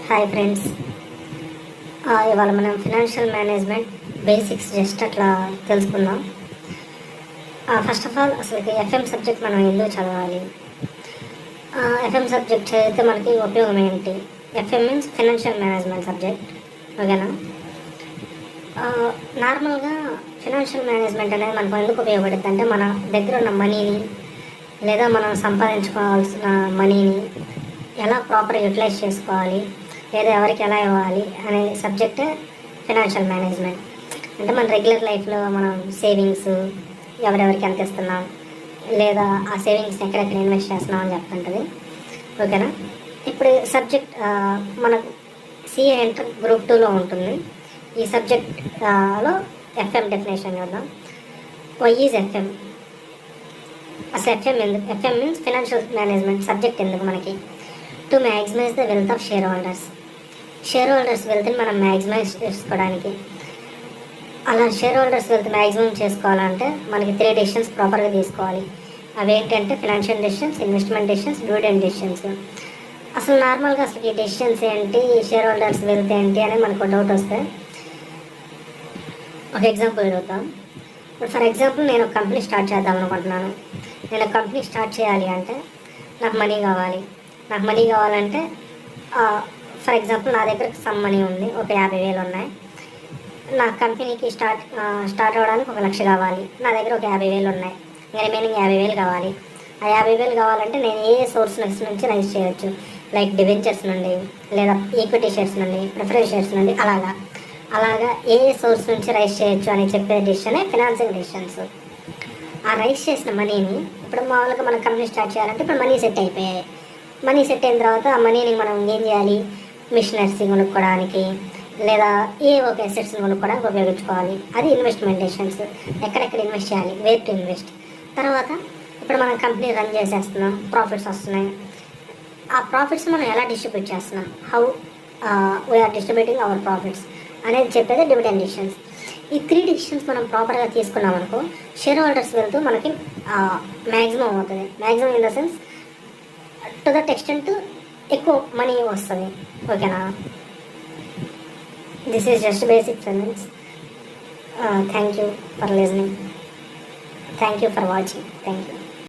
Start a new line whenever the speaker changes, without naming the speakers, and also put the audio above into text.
Hi friends. ఇవాళ మనం financial management basics just అట్లా తెలుసుకుందాం. ఫస్ట్ ఆఫ్ ఆల్ అసలు ఎఫ్ఎం సబ్జెక్ట్ మనం ఎందుకు చదవాలి, ఎఫ్ఎం సబ్జెక్ట్ చదివితే మనకి ఉపయోగం ఏంటి? FM means financial management subject, ఓకేనా? నార్మల్గా ఫినాన్షియల్ మేనేజ్మెంట్ అనేది మనకు ఎందుకు ఉపయోగపడుతుంది అంటే, మన దగ్గర ఉన్న మనీని లేదా మనం సంపాదించుకోవాల్సిన మనీని ఎలా ప్రాపర్గా యూటిలైజ్ చేసుకోవాలి, లేదా ఎవరికి ఎలా ఇవ్వాలి అనే సబ్జెక్ట్ ఫినాన్షియల్ మేనేజ్మెంట్. అంటే మన రెగ్యులర్ లైఫ్లో మనం సేవింగ్స్ ఎవరెవరికి ఎంత ఇస్తున్నాం, లేదా ఆ సేవింగ్స్ని ఎక్కడెక్కడ ఇన్వెస్ట్ చేస్తున్నాం అని చెప్తుంటుంది, ఓకేనా? ఇప్పుడు సబ్జెక్ట్ మనకు సిఏ ఇంటర్ గ్రూప్ 2లో ఉంటుంది. ఈ సబ్జెక్ట్లో ఎఫ్ఎం డెఫినేషన్ చూద్దాం. Why is FM? అసలు ఎఫ్ఎం ఎందుకు? FM means financial management subject ఎందుకు మనకి? To maximise the wealth of shareholders. Shareholders వెల్త్ని మనం మ్యాక్సిమైజ్ చేసుకోవడానికి, అలా షేర్ హోల్డర్స్ వెల్త్ మ్యాక్సిమం చేసుకోవాలంటే మనకి 3 డెసిషన్స్ ప్రాపర్గా తీసుకోవాలి. అవి ఏంటంటే financial decisions, investment decisions, dividend decisions. అసలు నార్మల్గా అసలు ఈ డెసిషన్స్ ఏంటి, షేర్ హోల్డర్స్ వెల్త్ ఏంటి అని మనకు డౌట్ వస్తే ఒక ఎగ్జాంపుల్ చూద్దాం. ఇప్పుడు ఫర్ ఎగ్జాంపుల్ నేను ఒక కంపెనీ స్టార్ట్ చేద్దాం అనుకుంటున్నాను. నేను ఒక కంపెనీ స్టార్ట్ చేయాలి అంటే నాకు మనీ కావాలి. నాకు మనీ కావాలంటే ఫర్ ఎగ్జాంపుల్ నా దగ్గర సమ్ మనీ ఉంది, ఒక 50,000 ఉన్నాయి. నా కంపెనీకి స్టార్ట్ అవ్వడానికి 1,00,000 కావాలి. నా దగ్గర ఒక 50,000 ఉన్నాయి, రిమైనింగ్ 50,000 కావాలి. ఆ 50,000 కావాలంటే నేను ఏ సోర్స్ నుంచి రైజ్ చేయొచ్చు, లైక్ డిబెంచర్స్ నుండి, లేదా ఈక్విటీ షేర్స్ నుండి, ప్రిఫరెన్స్ షేర్స్ నుండి, అలాగా ఏ సోర్స్ నుంచి రైజ్ చేయొచ్చు అని చెప్పే డెసిషనే ఫినాన్సింగ్ డెసిషన్స్. ఆ రైజ్ చేసిన మనీని ఇప్పుడు మామూలుగా మనం కంపెనీ స్టార్ట్ చేయాలంటే ఇప్పుడు మనీ సెట్ అయిపోయాయి. మనీ సెట్ అయిన తర్వాత ఆ మనీని మనం ఏం చేయాలి? మిషనరీస్ కొనుక్కోవడానికి, లేదా ఏ ఒక అసెట్స్ని కొనుక్కోవడానికి ఉపయోగించుకోవాలి. అది ఇన్వెస్ట్మెంట్ డెసిషన్స్. ఎక్కడెక్కడ ఇన్వెస్ట్ చేయాలి, వేర్ టు ఇన్వెస్ట్. తర్వాత ఇప్పుడు మనం కంపెనీ రన్ చేసేస్తున్నాం, ప్రాఫిట్స్ వస్తున్నాయి. ఆ ప్రాఫిట్స్ మనం ఎలా డిస్ట్రిబ్యూట్ చేస్తున్నాం, how we are distributing our profits అనేది చెప్పేది డివిడెండ్ డెసిషన్స్. ఈ 3 డెసిషన్స్ మనం ప్రాపర్గా తీసుకున్నాం అనుకో, షేర్ హోల్డర్స్ వెళ్తూ మనకి మ్యాక్సిమం అవుతుంది. Maximum in the sense to that extent ఎక్కువ మనీ వస్తుంది, ఓకేనా? This is just basic finance. Thank you for listening. Thank you for watching. Thank you.